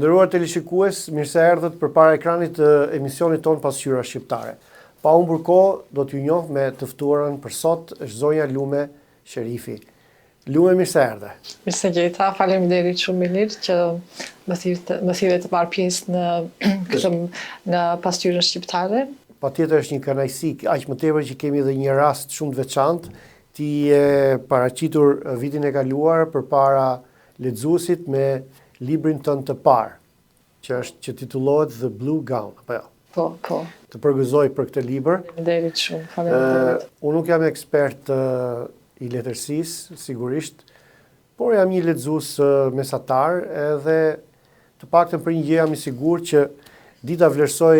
Të nderuar teleshikues, mirë se erdhët përpara ekranit të emisionit ton Pasqyra Shqiptare. Pa humbur kohë, do t'ju njoh me të ftuarën për sot është zonja Lume Sherifi. Lume, mirë se erdhe. Mirë se gjeta, faleminderit shumë mirë që më thirrje të marr pjesë në Pasqyrën Shqiptare. Patjetër është një kënaqësi, aq më tepër që kemi edhe një rast shumë të veçantë. Ti je paraqitur vitin e kaluar përpara lexuesit me librin tënd të parë, që titullohet The Blue Gown, apo jo? Po. Të përgëzoj për këtë libër. Faleminderit shumë, faleminderit. Unë nuk jam ekspert i letërsisë, sigurisht, por jam një lexues mesatar, edhe të paktën për një gjë jam i sigurt që dita vlerësoj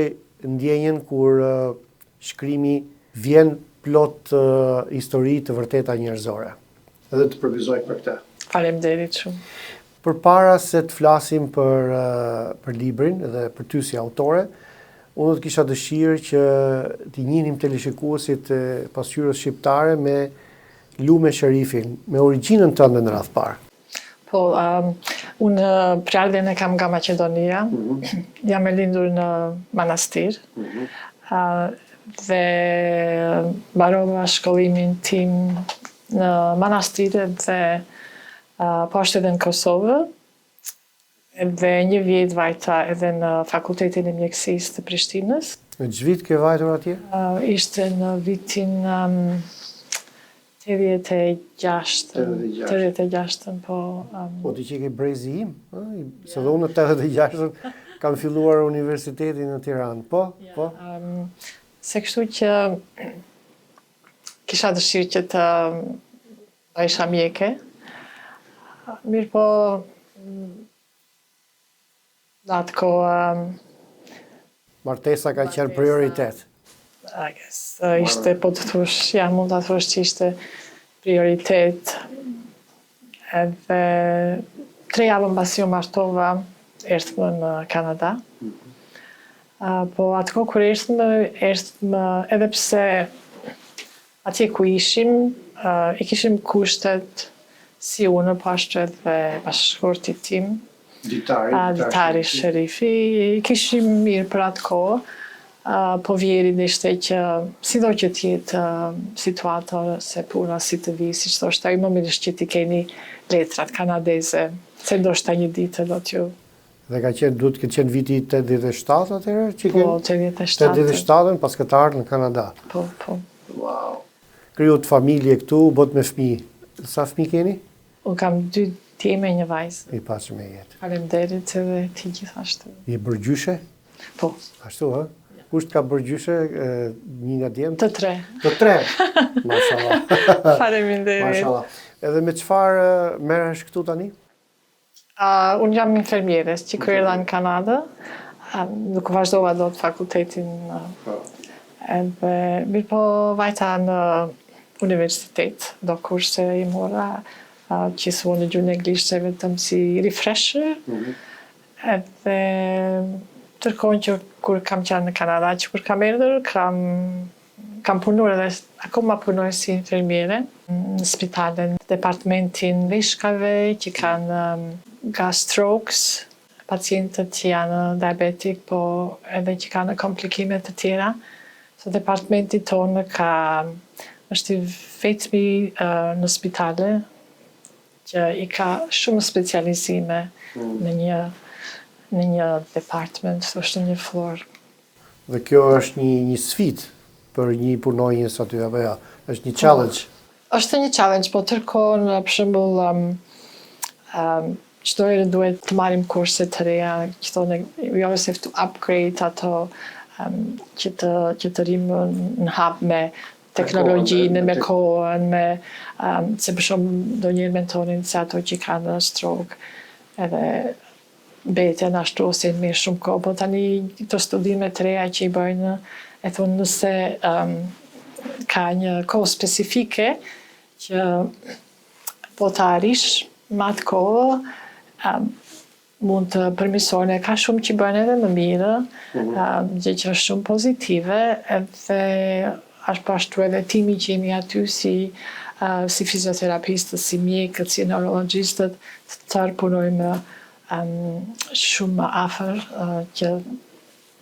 ndjenjen kur shkrimi vjen plot histori të vërteta njerëzore. Edhe të përgëzoj për këtë. Faleminderit shumë. Përpara se të flasim për librin dhe për ty si autore, unë do të kisha dëshirë që t'i njihnim teleshikuesit e Pasqyrës Shqiptare me Lume Sherifin, me origjinën tënde në radh parë. Po, unë prardhjen e kam nga Maqedonia, jam e lindur në manastir, dhe mbarova shkollimin tim në manastire dhe po ashtu edhe në Kosovë, dhe një vit vajta edhe në Fakultetin e Mjekësisë të Prishtinës. Në ç'vit ke vajtur atje? Ishte në vitin 86, po. Po ti që ke brezi im, se dhe unë në 86 kam filluar universitetin në Tiranë, po? Se kështu që kisha dëshirë që të isha mjeke, mirë po në atë kohë martesa ka qenë prioritet. Ishte, po të thush, mund të thush që ishte prioritet. Edhe 3 javë mbasi u martova, erdhëm në Kanada. Po atë kohë kur erdhëm edhe pse atje ku ishim, i kishim kushtet si unë, po ashtu edhe bashkëshorti tim, Ditari Sherifi, kishim mirë për atë kohë, po vjeri ishte që sido që t'jetë situata se puna si të vi, si që thoshta, i më mirësh që t'i keni letrat kanadeze, se do shta një ditë do t'ju. Dhe duhet këtë qenë viti 87 atëherë? Po, 87. 87 pas këtë ardhur në Kanada. Po. Wow. Krijot familje këtu, bot me fëmijë. Sa fëmijë keni? Unë kam 2 djeme e 1 vajzë. I pasur me jetë. Faleminderit edhe ti gjithashtu. Je bërgjyshe? Po. Ashtu, ha? Kusht ka bërgjyshe, një nga djemë? Të 3. Të 3? Mashallah. Faleminderit. Mashallah. Edhe me çfarë merresh këtu tani? Unë jam infermieres që kur erdha në Kanada, nuk vazhdova dot fakultetin. Edhe mirë po vajta në universitet, do kurse i mora, që su në gjuhën anglisht vetëm si refresher. Edhe tërkohën që kur kam qenë në Kanada, që kur kam erdhur, kam punuar edhe akoma punoj si infermiere në spitalin, departamentin veshkave që kanë gastrokes, pacientët që janë diabetik, po edhe që kanë komplikime të tjera. So departamenti tonë është i vetmi në spitale që i ka shumë specializime në një department, është një florë. Dhe kjo është një sfidë për një punonjës aty, apo ja? Është një challenge? Është një challenge, po tërkohën, për shembull, çdo herë duhet të marrim kurse të reja, që thonë, we always have to upgrade ato, që të rrimë në hap me teknologjinë, me kohën, se për shumë do njërë mentonin se ato që kanë stroke, edhe beten ashtu ose me shumë kohë, po tani të studime të reja që i bëjnë, e thonë nëse ka një kohë specifike që po të arish ma të kohë, mund të përmisojnë, ka shumë që bëjnë edhe më mirë, gjë që është shumë pozitive, edhe është pashtu edhe timi që jemi aty si fizioterapistët, si mjekët, si neurologistët, të tërë punojnë shumë afër që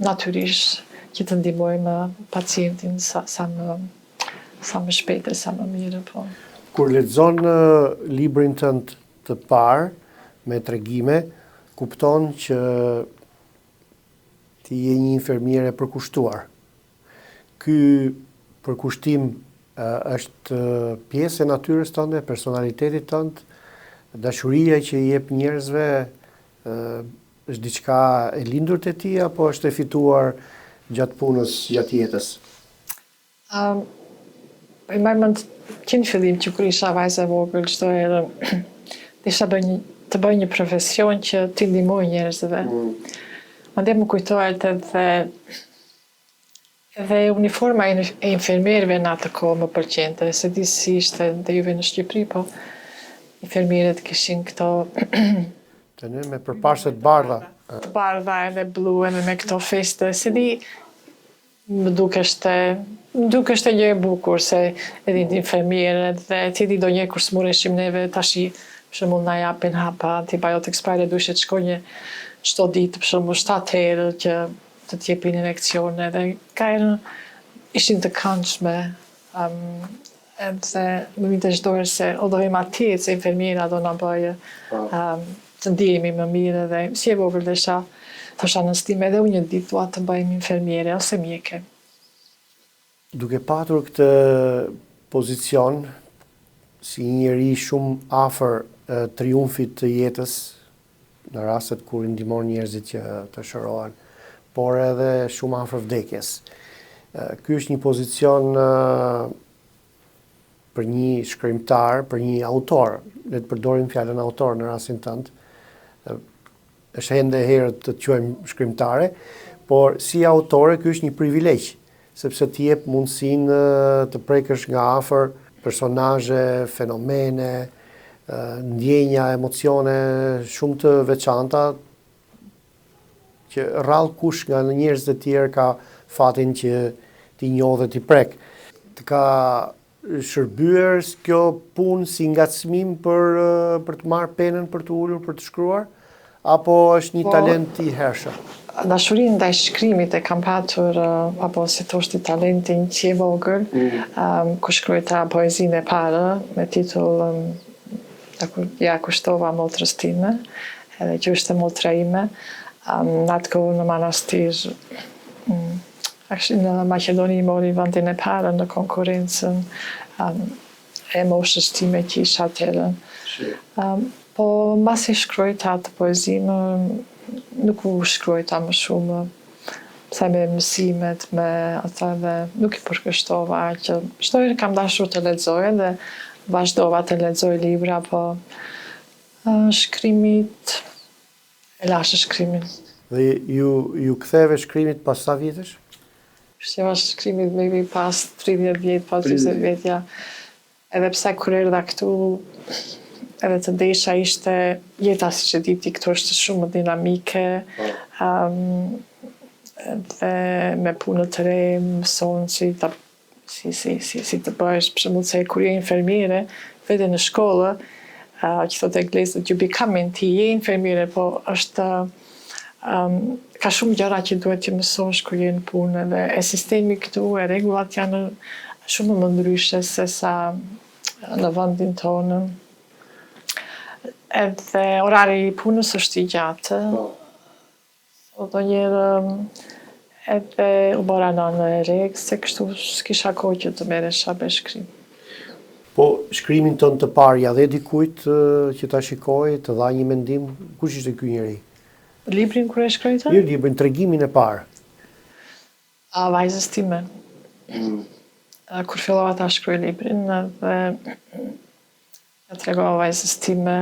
natyrisht që të ndihmojmë pacientin sa më shpejt e sa më mirë. Po. Kur lexon librin tënd të parë me tregime, kupton që ti je një infermiere përkushtuar. Ky përkushtim është pjesë e natyrës tënde, personalitetit tënd, dashuria që i jep njerëzve është diçka e lindur te ti apo është e fituar gjatë punës, gjatë jetës? I mend që në fillim që kur isha vajza e vogël, çdo herë isha të bëj një profesion që t'i ndihmoj njerëzve. Mandej më kujtohet edhe uniforma e infermierëve në atë kohë më pëlqente, se di si ishte dhe juve në Shqipëri, po infermierët kishin këto të ne me përparse të bardha. Të bardha edhe blu edhe me këto feste, se di më dukeshte gjë e bukur se edhe infermierët dhe ti di do një kur smureshim neve tashi për shembull na japin hapa antibiotics para duhet të shkonje çdo ditë për shembull 7 herë që të t'jepin injekcione dhe ishin të këndshme edhe më vinte çdo herë se o do vim atje se infermiera do na bëjë të ndihemi më mirë dhe si e vogël desha thosha në stim edhe unë një ditë dua të bëjmë infermiere ose mjeke. Duke patur këtë pozicion si një njeri shumë afër triumfit të jetës në rastet kur i ndihmon njerëzit që të shërohen, por edhe shumë afër vdekjes. Ky është një pozicion për një shkrimtar, për një autor, le të përdorim fjalën autor në rastin tënd. Është ende herë të quajmë shkrimtare, por si autore ky është një privilegj, sepse t'i jep mundësinë të prekësh nga afër personazhe, fenomene, ndjenja, emocione shumë të veçanta që rrallë kush nga njerëzit e tjerë ka fatin që t'i njohë dhe t'i prek. Të ka shërbyer kjo punë si ngacmim për të marrë penën, për të ulur, për të shkruar, apo është një talent i hershëm? Dashurinë ndaj shkrimit e kam patur, apo si thoshti talentin që e vogël, ku shkruajta poezinë e parë me titull Ja kushtova motrës time, edhe që është motra ime. Në atë kohë në manastir, në Maqedoni mori vendin e parë në konkurrencën e moshës time që isha atëherë. Po mbasi shkruajta atë poezinë, nuk u shkruajta më shumë, pse me mësimet, me ata dhe nuk i përkushtova që çdo herë kam dashur të lexoj dhe vazhdova të lexoj libra, po shkrimit e lashe shkrimin. Dhe ju ktheve shkrimit pas sa vjetësh? Shtjeva shkrimit maybe pas 30 vjet, pas 20 vjet, ja. Edhe pse kur erdha këtu, edhe të desha ishte jeta siç e diti këtu është shumë dinamike, dhe me punë të re, mëson si të bëhesh, për shembull se kur je infermiere, vete në shkollë, që thotë englezët, you becoming, ti je infermiere, po është ka shumë gjëra që duhet që mësosh kur je në punë dhe e sistemi këtu, e rregullat janë shumë më ndryshe se sa në vendin tonë. Edhe orari i punës është i gjatë. Ndonjëherë edhe u bëra në rregë, se kështu s'kisha kohë që të merresha me shkrim. Po shkrimin tënd të parë ja dhe dikujt që ta shikoi, të dha një mendim, kush ishte ky njeri? Librin kur e shkruajta? Jo, librin, tregimin e parë. Vajzës time. Kur fillova ta shkruaj librin, dhe ja tregova vajzës time,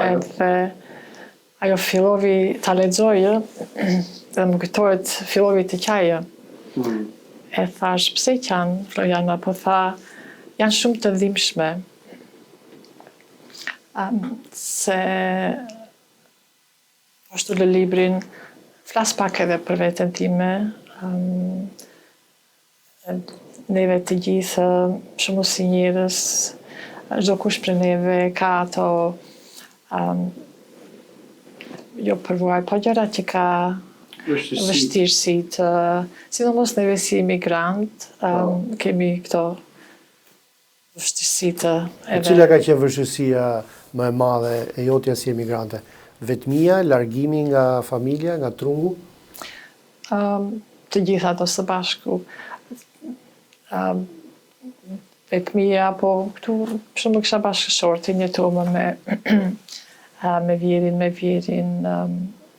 edhe ajo fillovi ta lexojë, dhe më kujtohet fillovi të qajë. E thash, pse qanë, Floriana, po tha, janë shumë të dhimbshme. Se ashtu lë librin, flas pak edhe për veten time, neve të gjithë, shumë si njerëz, çdo kush për neve ka ato jo përvojë, po gjëra që ka vështirësi të, sidomos neve si imigrant, kemi këto vështirësi të Cila ka qenë vështirësia më e madhe e jotja si emigrante? Vetmia, largimi nga familja, nga trungu? Të gjitha ato së bashku. Vetmia, po këtu shumë kisha bashkëshortin, jetuam me vjerin,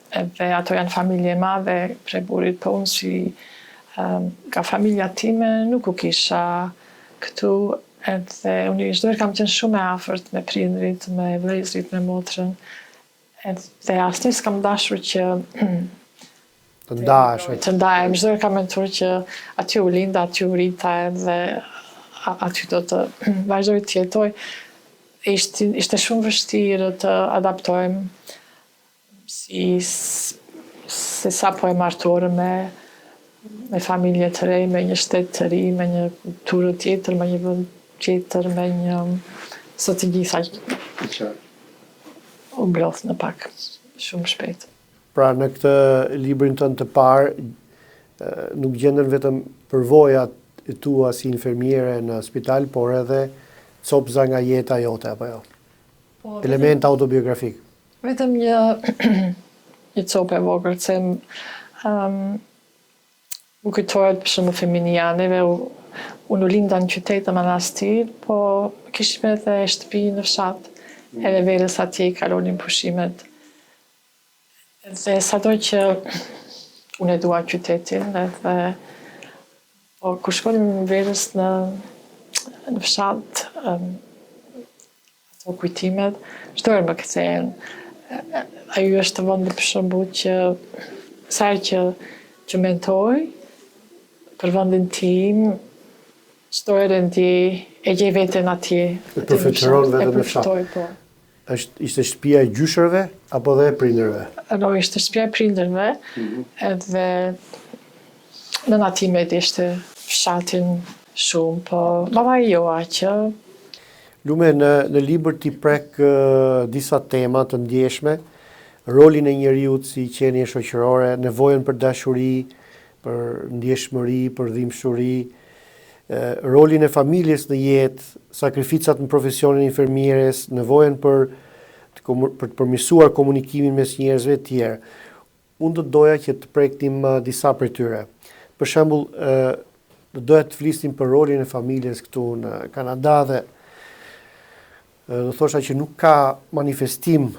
edhe ato janë familje madhe prej burit, po unë si nga familja time nuk u kisha këtu, edhe unë çdo herë kam qenë shumë e afërt me prindrit, me vëllezërit, me motrën, edhe asnjë s'kam dashur që të ndahesh. Të ndahem, çdo herë kam menduar që aty u linda, aty u rita, edhe aty do të vazhdoj të jetoj. Ishte shumë vështirë të adaptohem se sa po e martuar me familje të re, me një shtet të ri, me një kulturë tjetër, me një vend tjetër, me një sot të gjitha u mblodh në pak shumë shpejt. Pra në këtë librin tënd të parë nuk gjenden vetëm përvojat e tua si infermiere në spital, por edhe copëza nga jeta jote apo jo? Element autobiografik. Vetëm një copë e vogël, se u kujtohet për shumë feminianeve, unë u linda në qytet në Manastir, po kishim edhe shtëpi në fshat, edhe verës atje i kalonin pushimet. Dhe sado që unë e dua qytetin, edhe kur shkonim verës në fshat, ato kujtimet, çdo herë më kthehen. Ajo është vendi për shembull që sa herë që mendoj për vendin tim, çdo herë e gjej veten atje. E përfituron vetëm në fshat. Po. Ishte shtëpia e gjyshërve apo dhe e prindërve? No, ishte shtëpia e prindërve, edhe nëna time e ishte fshatin shumë, po babai joa që... Lume, në libër ti prek disa tema të ndjeshme, rolin e njeriut si qenie shoqërore, nevojën për dashuri, për ndjeshmëri, për dhimbshuri, rolin e familjes në jetë, sakrificat në profesionin e infermieres, nevojën për të përmirësuar komunikimin mes njerëzve të tjerë. Unë do doja që të preknim disa prej tyre. Për shembull, do doja të flisnim për rolin e familjes këtu në Kanada dhe do thosha që nuk ka manifestim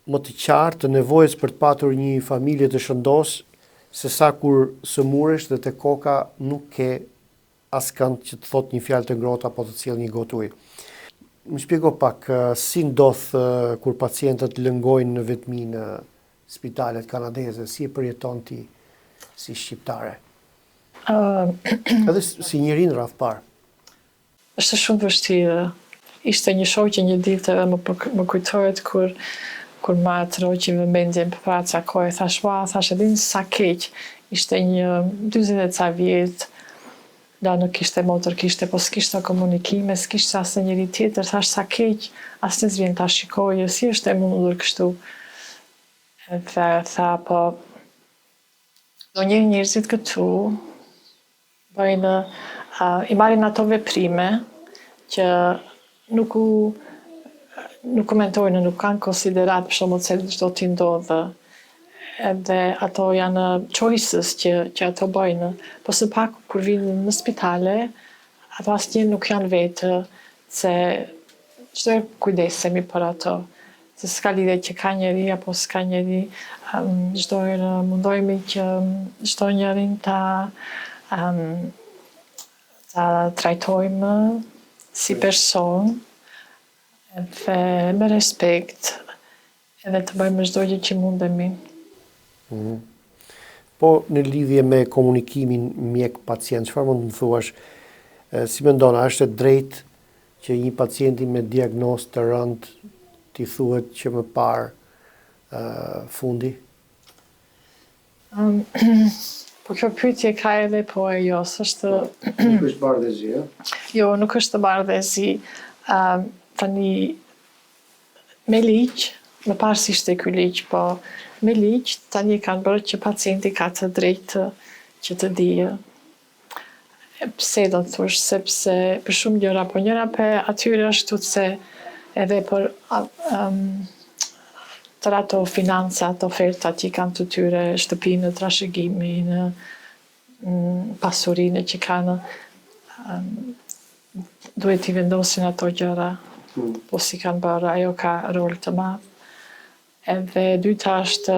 më të qartë të nevojës për të patur një familje të shëndos se sa kur sëmuresh dhe te koka nuk ke askënd që të thot një fjalë të ngrohtë apo të cilë një gotë ujë. Më shpjego pak si ndodh kur pacientët lëngojnë në vetmi në spitalet kanadeze, si e përjeton ti si shqiptare? Edhe si njerin rreth parë. Është shumë vështirë. Ishte një shoqe një ditë edhe më kujtohet kur ma atroqi me mendjen për para ca kohë, thash edhe sa keq. Ishte një 40 ca vjet, da nuk kishte motor, po s'kishte komunikime, s'kishte asë njëri tjetër, thash sa keq, asë të zvjen ta shikoje, si është e mundur kështu. Edhe tha, po, do një njerëzit këtu, bëjnë, i marrin ato veprime, që nuk u mentojnë, nuk kanë konsiderat për shumë se çdo t'i ndodhë. Edhe ato janë choices që ato bëjnë. Po së pak kur vinë në spitale, ato asnjë nuk janë vetë, se çdo herë kujdesemi për ato. Se s'ka lidhje që ka njeri apo s'ka njeri, çdo herë mundohemi që çdo njerin ta trajtojmë si person, edhe me respekt, edhe të bëjmë çdo gjë që mundemi. Po në lidhje me komunikimin mjek-pacient, çfarë mund të më thuash? Si mendon, a është e drejtë që një pacienti me diagnozë të rëndë t'i thuhet që më parë fundi? Po kjo pyetje ka edhe po e jo, s'është... Nuk është bardhëzi, ja? Jo, nuk është bardhëzi. Tani, me ligj, më parë si ishte ky ligj, po me ligj tani kanë bërë që pacienti ka të drejtë që të dijë. Pse do të thosh, sepse për shumë gjëra, po njëra për atyre është se edhe për tërë ato financat, ofertat që kanë të tyre, shtëpinë, trashëgimin, pasurinë që kanë, duhet t'i vendosin ato gjëra, po si kanë bërë, ajo ka rol të madh. Edhe dyta është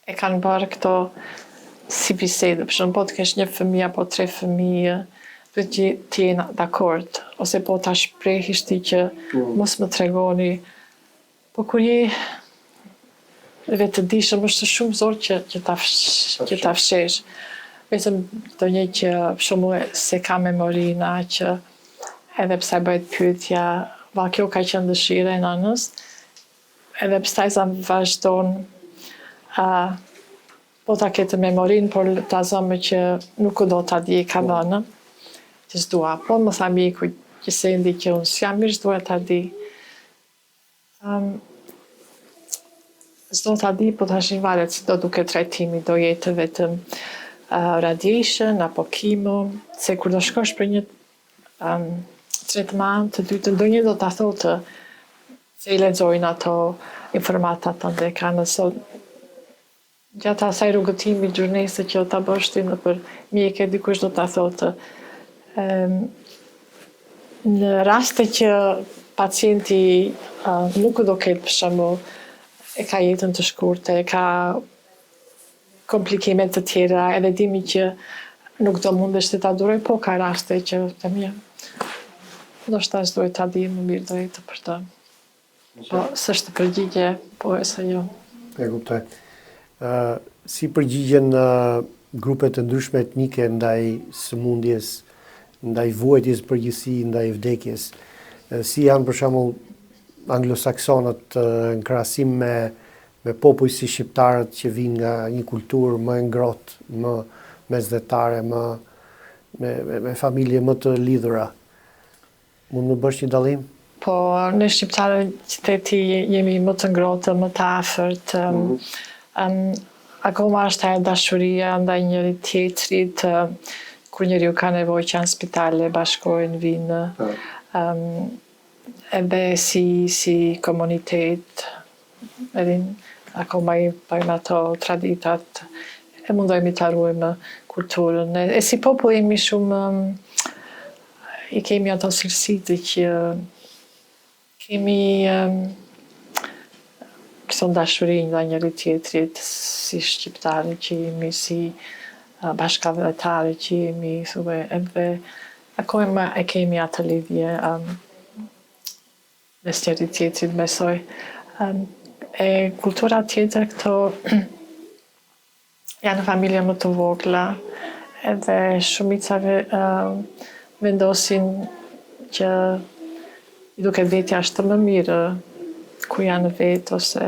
e kanë bërë këto si bisede, për shembull, po të kesh një fëmijë apo 3 fëmijë, duhet që të jenë dakord, ose po ta shprehish ti që mos më tregoni, po kur je vetëdijshëm është shumë zor që ta fshesh. Vetëm do një që për shembull se ka memorina që edhe pse bëhet pyetja, va kjo ka qenë dëshira e nanës, edhe pse ai vazhdon po ta ketë memorin, por ta zëmë që nuk do ta di ka dhënë, që s'dua, po më tha miku që se ndi që unë s'jam mirë, s'dua ta di. S'do ta di, po tash i varet si do duke trajtimi, do jetë vetëm radiation apo kimo, se kur do shkosh për një tretman të dytë, ndonjë do ta thotë se i lexojnë ato informatat të kanë sot. Gjatë asaj rrugëtimi gjurnese që do ta bësh ti nëpër mjekë, dikush do ta thotë. Në raste që pacienti nuk do ketë për shembull e ka jetën të shkurtë, e ka komplikime të tjera, edhe dimi që nuk do mundesh të ta duroj, po ka raste që të mirë. Ndoshta duhet ta di më mirë drejtë për të. Po s'është përgjigje, po e sa jo. E kuptoj. Si përgjigjen grupet të ndryshme etnike ndaj sëmundjes, ndaj vuajtjes përgjithësi, ndaj vdekjes? Si janë për shembull anglosaksonët në krahasim me popull si shqiptarët që vinë nga një kulturë më e ngrohtë, më mesdhetare, me familje më të lidhura? Mund më bësh një dallim? Po, në shqiptarë qyteti jemi më të ngrohtë, më të afërt. Akoma është ajo dashuria ndaj njëri tjetrit, kur njeriu ka nevojë që në spitale bashkohen, vinë. Edhe si komunitet, edhe akoma i bëjmë ato traditat, e mundohemi ta ruajmë kulturën. E si popull jemi shumë, i kemi ato cilësitë që kemi këto dashuri ndaj njëri tjetrit, si shqiptarë që jemi, si bashkëdhetarë që jemi, edhe akoma e kemi atë lidhje mes njëri tjetrit, besoj. E kultura tjetër këto janë familje më të vogla, edhe shumicave vendosin që i duket vetja është më mirë ku janë vetë, ose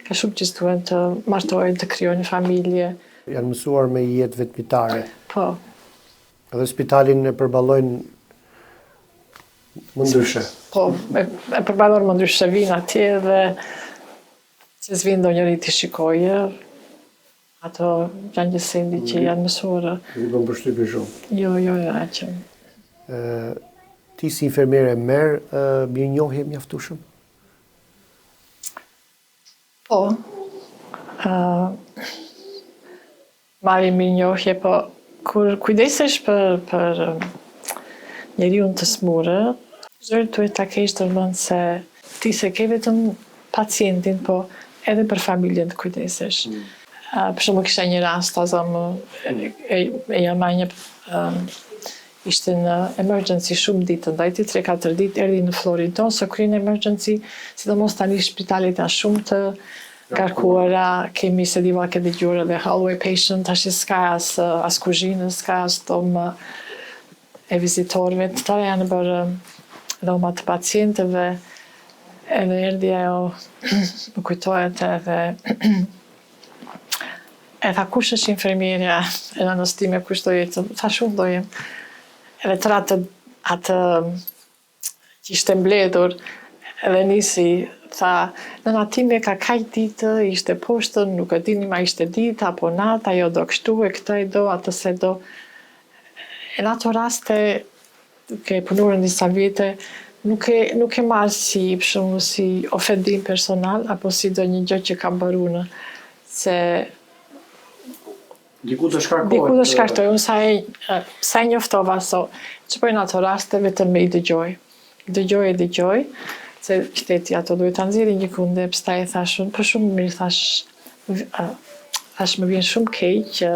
ka shumë që s'duhen të martohen, të krijojnë familje. Janë mësuar me jetë vetmitare. Po. Edhe spitalin e përballojnë më ndryshe. Po, e përballojnë më ndryshe, vinë atje dhe që s'vinë ndonjëri t'i shikojë, ato janë gjësendi që janë mësuar. I bën përshtypje shumë. Jo, aqëm. Ti si infermiere merr mirënjohje mjaftueshëm? Po. Marrim mirënjohje, po kur kujdesesh për njeriu të smurë, duhet ta kesh ndërmend se ti se ke vetëm pacientin, po edhe për familjen të kujdesesh. Për shembull, kisha një rast, e jam një ishte në emergency shumë ditë, ndajti 3-4 ditë, erdhi në florin tonë, së kryen emergency, sidomos tani shpitalet janë shumë të karkuara, kemi se diva ke dëgjuar edhe hallway patient, tash s'ka as kuzhinë, s'ka as dhomë e vizitorëve, të tëra janë bërë dhoma të pacientëve, edhe erdhi ajo, më kujtohet edhe e tha kush është infermierja e nënës time, kush do jetë, tha shumë do jem. Edhe tëra atë që ishte mbledhur, edhe nisi, tha, nëna time ka kaq ditë, ishte poshtën, nuk e dini ma ishte ditë apo natë, ajo do kështu e këtë e do, atë se do. E në ato raste, duke punuar në disa vite, nuk e marrë si ofendim personal, apo si do një gjë që kam barunë, se diku të shkarkohet. Diku të shkartoj, unë sa e njoftova, që po në ato raste vetëm me i dëgjoj. Dëgjoj, se qyteti ato duhet të nxjerrë një kunde, pastaj e thash unë, për shumë mirë thash më vjen shumë keq që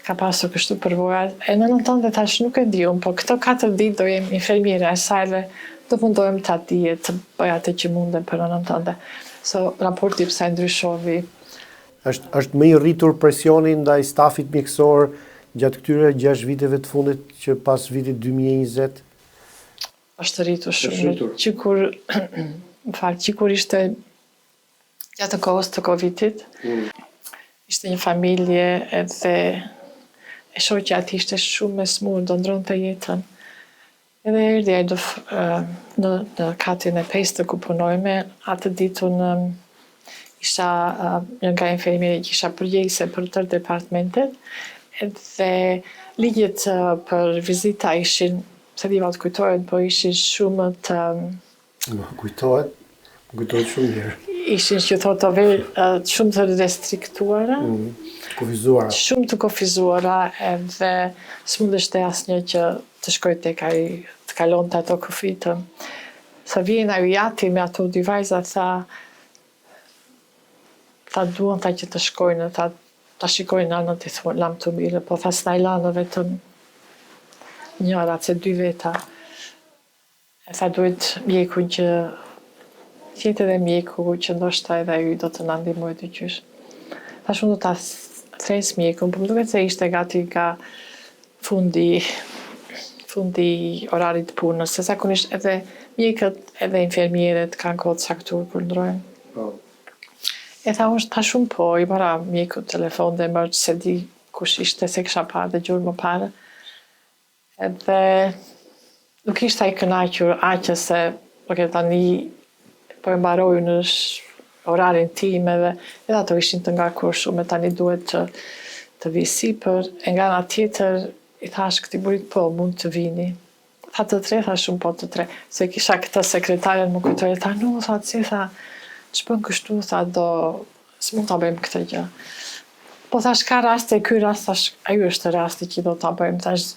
ka pasur kështu përvoja. E në nëntënde thash nuk e di unë, po këto 4 ditë do jem infermiere, asajle do mundohem të atije, të bëj atë që mundem për në nëntënde. Raporti pse ndryshovi. Është më i rritur presioni ndaj stafit mjekësor gjatë këtyre 6 viteve të fundit që pas vitit 2020? Është rritur shumë. Qikur ishte gjatë kohës të Covidit, ishte një familje edhe e shoqja ati ishte shumë e smur, do ndronte jetën. Edhe erdhi ai në katin e 5 ku punojme, atë ditun isha një nga infermieri që isha përgjegjëse për tërë departamentet, dhe ligjet për vizita ishin, se di të kujtohet, po ishin shumë të... Kujtohet shumë njërë. Ishin që thotë shumë të restriktuara, shumë të kufizuara, edhe s'mundeshte asnjë që të shkoj tek ai të kalonte ato kufitë. Sa vjen ai jati me ato dy vajza, ta duan ta që të shkojnë, ta shikojnë anën të thonë, lam të mirë, po tha s'na i lanë vetëm njëra, se 2 veta. E tha duhet mjekun që jetë edhe mjeku që ndoshta edhe ju do të na ndihmojë të gjysh. Thash unë do ta thres mjekun, po më duket se ishte gati nga fundi orarit të punës, se zakonisht edhe mjekët edhe infermierët kanë kohë të saktuar kur ndrojnë. E tha unë ta shumë po, i mora mjeku telefon dhe mërë se di kush ishte, se kisha parë dhe gjurë më parë. Edhe nuk ishte ai kënaqur aqë se tani po e mbaroj në orarin tim edhe ato ishin të ngarkuar shumë, tani duhet të vi sipër. E nga ana tjetër i thash këtij burit po mund të vini. Tha të 3, tha shumë po të 3. Se kisha këtë sekretaren më kujtoj, tha nuk, tha si, tha që bën kështu, tha s'mund ta bëjmë këtë gjë. Po thash ka raste, ky rast thash, ajo është rasti që do ta bëjmë. Thash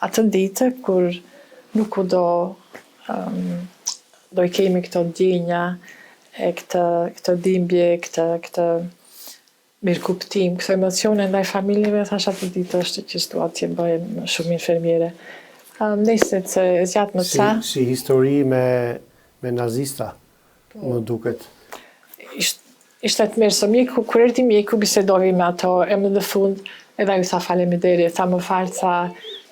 atë ditë kur nuk do i kemi këto ndjenja, këtë dhimbje, këtë mirëkuptim, këto emocione ndaj familjeve, thash atë ditë është që s'dua t'je bëjmë shumë infermiere. Niset se zgjat më ca. Si histori me nazista, më duket. Ishte të mirë, so mjeku, kur erdi mjeku, bisedovi me ato, e më dhe fund, edhe ju tha faleminderit, tha më falë, tha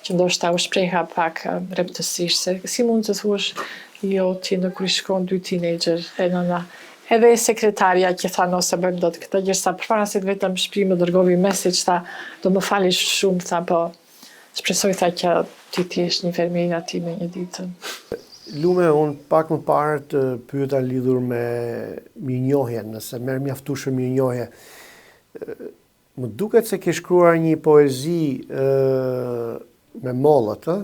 që ndoshta u shpreha pak rëmtësisht, se si mund të thuash, jo ti në kur shkon 2 teenager, edhe sekretarja që tha no se bëjmë do të këtë gjërsa, përpara se të vetëm shprimë dërgovi message, tha do më fali shumë, tha po shpresoj tha që ti është një infermier aty me një ditë. Lume, unë pak më parë të pyeta lidhur me mirënjohjen, nëse merr mjaftueshëm mirënjohje. Më duket se ke shkruar një poezi me mollët, ë?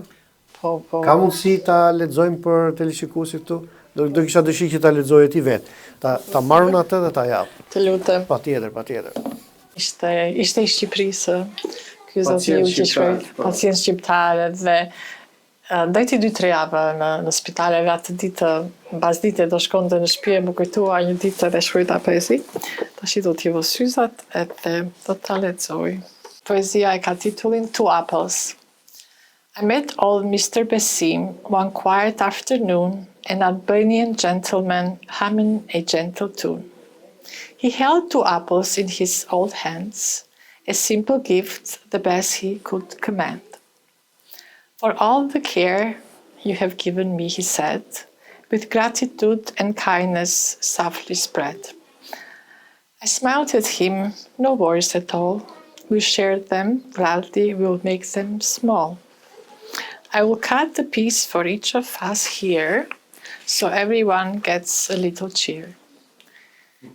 Po. Ka mundësi ta lexojmë për teleshikuesit këtu? Do kisha dëshirë që ta lexoje ti vetë. Ta marrën atë dhe ta jap. Të lutem. Patjetër. Ishte i Shqipërisë. Ky zotiu që shkoi pacient shqiptar dhe dojti 2-3 javë në spitale dhe atë ditë, mbas dite do shkonte në shtëpi, më kujtua një ditë dhe shkruajta poezi. Tash do t'i vë syzat edhe do ta lexoj. Poezia e ka titullin Two Apples. I met old Mr. Besim one quiet afternoon, an Albanian gentleman humming a gentle tune. He held 2 apples in his old hands, a simple gift, the best he could command. For all the care you have given me, he said, with gratitude and kindness softly spread. I smiled at him, no worries at all. We'll share them gladly, we'll make them small. I will cut a piece for each of us here, so everyone gets a little cheer.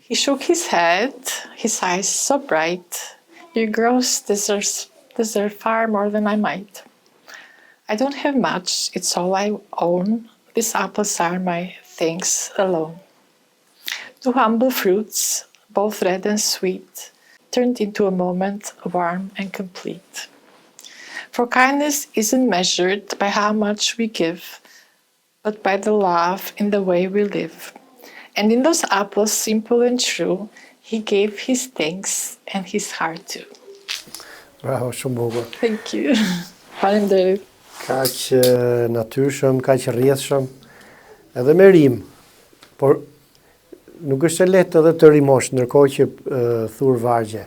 He shook his head, his eyes so bright. You girls deserve far more than I might. I don't have much, it's all I own. These apples are my thanks alone. Two humble fruits, both red and sweet, turned into a moment warm and complete. For kindness isn't measured by how much we give, but by the love in the way we live. And in those apples, simple and true, he gave his thanks and his heart too. Bravo, shumë bukur. Thank you. Faleminderit. Kaq natyrshëm, kaq rrjedhshëm, edhe me rim, por nuk është e lehtë edhe të rimosh, ndërkohë që thur vargje.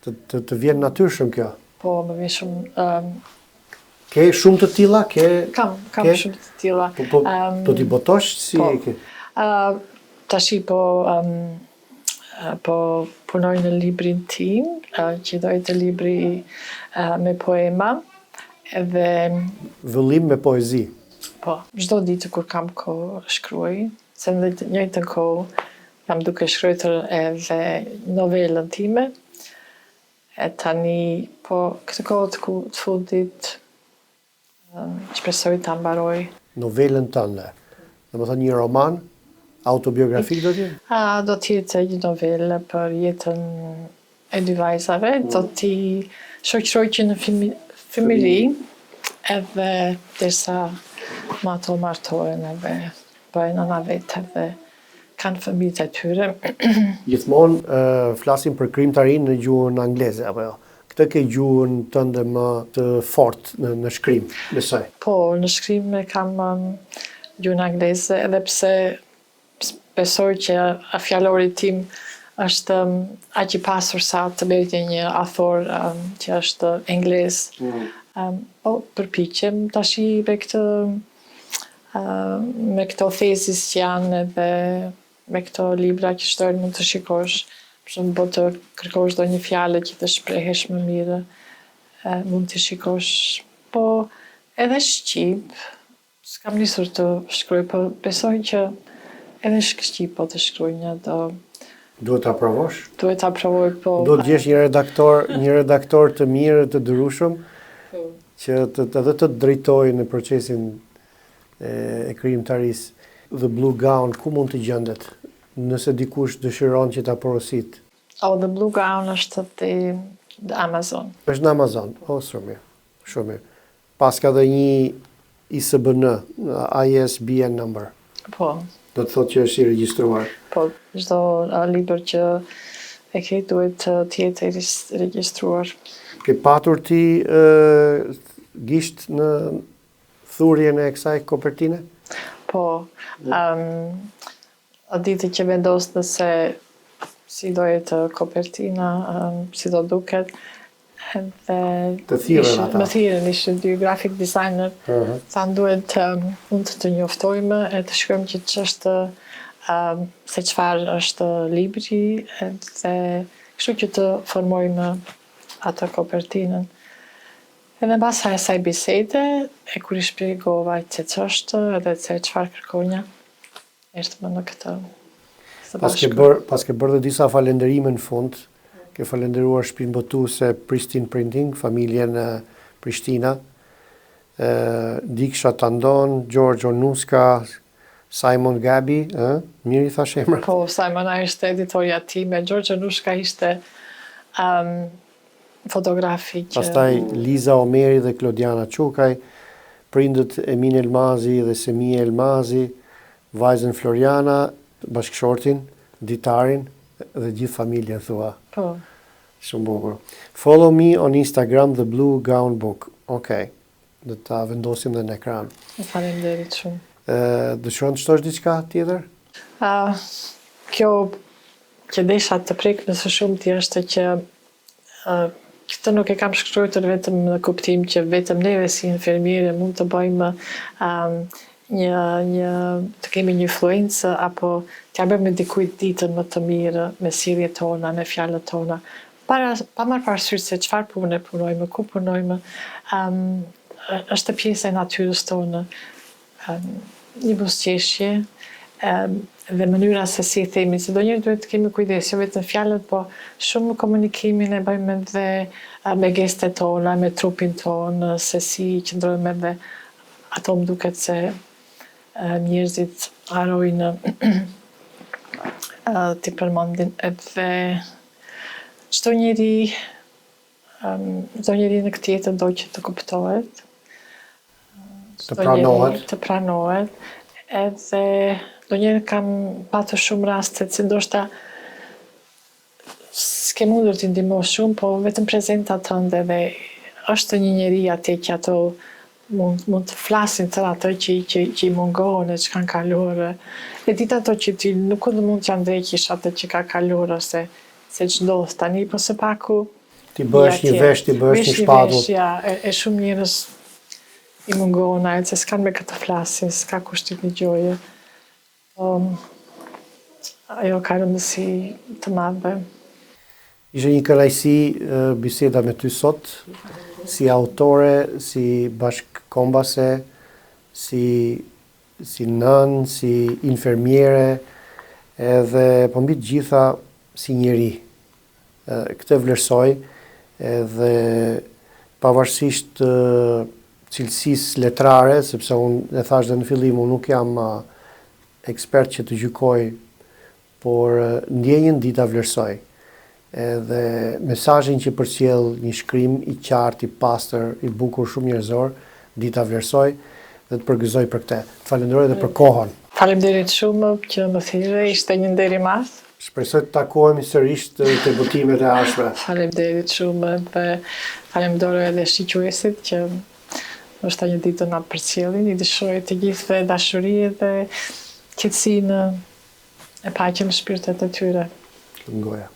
Të vjen natyrshëm kjo. Po, më vjen shumë... Ke shumë të tilla? Kam shumë të tilla. Po t'i botosh si e ke? Tashi po punoj në librin tim, që dojtë libri me poema, edhe... Vëllim me poezi. Po, çdo ditë kur kam kohë shkruaj, se në të njëjtën kohë jam duke shkruar edhe novelën time. E tani, po, këtë kohë të fundit, shpresoj ta mbaroj. Novelën tënde, domethënë një roman, autobiografik do t'jetë? Do t'jetë një novellë për jetën e dy vajzave, do t'i shoqëroj që në fëmijëri, edhe derisa ma ato martohen edhe bëjnë nëna vetë edhe kanë fëmijët e tyre. Gjithmonë flasim për krijimtarinë në gjuhën angleze, apo jo? Këtë ke gjuhën tënde më të fortë në shkrim, besoj. Po, në shkrim e kam gjuhën angleze, edhe pse besoj që fjalori tim është aq i pasur sa të merrte një autor që është anglez. Po, përpiqem tashi me këto thesis që janë edhe me këto libra që shtojnë mund të shikosh. Për shembull, po të kërkosh ndonjë fjalë që të shprehesh më mirë, mund të shikosh. Po, edhe shqip, s'kam nisur të shkruaj, po besoj që edhe shqip po të shkruaj një do... Duhet ta provosh? Duhet ta provoj, po... Duhet gjesh një redaktor të mirë, të durueshëm, që edhe të drejtojë në procesin e krijimtarisë. The Blue Gown, ku mund të gjendet? Nëse dikush dëshiron që ta porosit. The Blue Gown është te Amazon. Është në Amazon. Shumë mirë. Shumë mirë. Pas ka dhe një ISBN, ISBN number. Po. Do të thotë që është i regjistruar. Po, çdo libër që e ke duhet të jetë i regjistruar. Ke patur ti gisht në thurjen e kësaj kopertine? Po. A ditë që vendos nëse si do jetë kopertina, si do duket, edhe të thirrën ata. Më thirrën, ishin dy graphic designer. Thanë duhet mund të njoftojmë e të shkruajmë që ç'është se çfarë është libri, edhe kështu që të formojmë atë kopertinën. Edhe mbas asaj bisede, e kur I shpjegova se ç'është edhe se çfarë kërkonja, erdhëm në këtë. Pas ke bërë dhe disa falenderime në fund, ke falenderuar shtëpinë botuese Pristine Printing, familjen Prishtina, Diksha Tandon, George Onuska, Simon Gabi, mirë I thash emra? Po, Simon ishte editorja time, George Onuska ishte fotografi që... Pastaj Liza Omeri dhe Klodiana Çukaj, prindët Emin Elmazi dhe Semia Elmazi, vajzën Floriana, bashkëshortin, ditarin dhe gjithë familjen thua. Po. Shumë bukur. Follow me on Instagram The Blue Gown Book. Okej. Do ta vendosim dhe në ekran. Faleminderit shumë. Dëshiron të shtosh diçka tjetër? Kjo që desha të prek në së shumti është që këtë nuk e kam shkruar vetëm në kuptim që vetëm neve si infermiere mund të bëjmë të kemi një influencë apo t'ja bëjmë dikujt ditën më të mirë me sjelljet tona, me fjalët tona. Pa marrë parasysh se çfarë pune punojmë, ku punojmë, është pjesë e natyrës tonë. një buzëqeshje, dhe mënyra se si themi, se do njërë duhet të kemi kujdes, jo vetëm fjalët, po shumë komunikimin e bëjmë edhe me gestet tona, me trupin tonë, se si qëndrojmë edhe ato më duket se njerëzit harojnë t'i përmendin edhe çdo njeri në këtë jetë do që të kuptohet, të pranohet, edhe do njerë kam patur shumë rastet, si ndoshta s'ke mundur t'i ndihmosh shumë, po vetëm prezenta tënde dhe është një njeri atje që ato mund të flasin të ato që i mungohen e që kanë kaluar. E ditë ato që ti nuk mund t'ja ndreqish ato që ka kaluar ose se ç'ndodh tani, po së paku ti bësh një vesh, ti bësh një shpadull. Ja, e shumë njerëz i mungohen ajo se s'kan me këtë flasin, s'ka kushtit një gjoje. Ajo ka rëndësi të madhe. Ishte një kënaqësi biseda me ty sot, si autore, si bashkëkombëse, si nën, si infermiere, edhe po mbi të gjitha si njeri. Këtë vlerësoj, edhe pavarësisht cilësisë letrare, sepse unë e thash dhe në fillim, unë nuk jam ekspert që të gjykoj, por ndjenjën di ta vlerësoj. Edhe mesazhin që përcjell një shkrim i qartë, i pastër, i bukur, shumë njerëzor, di ta vlerësoj dhe të përgëzoj për këtë. Të falenderoj edhe për kohën. Faleminderit shumë që më thirrë, ishte një nder i madh. Shpresoj të takohemi sërish te botimet e ardhshme. Faleminderit shumë dhe falenderoj edhe shiqësit që ndoshta një ditë do na përcjellin. I dëshiroj të gjithëve dashuri dhe qetësinë e paqen në shpirtet e tyre. Ngoja.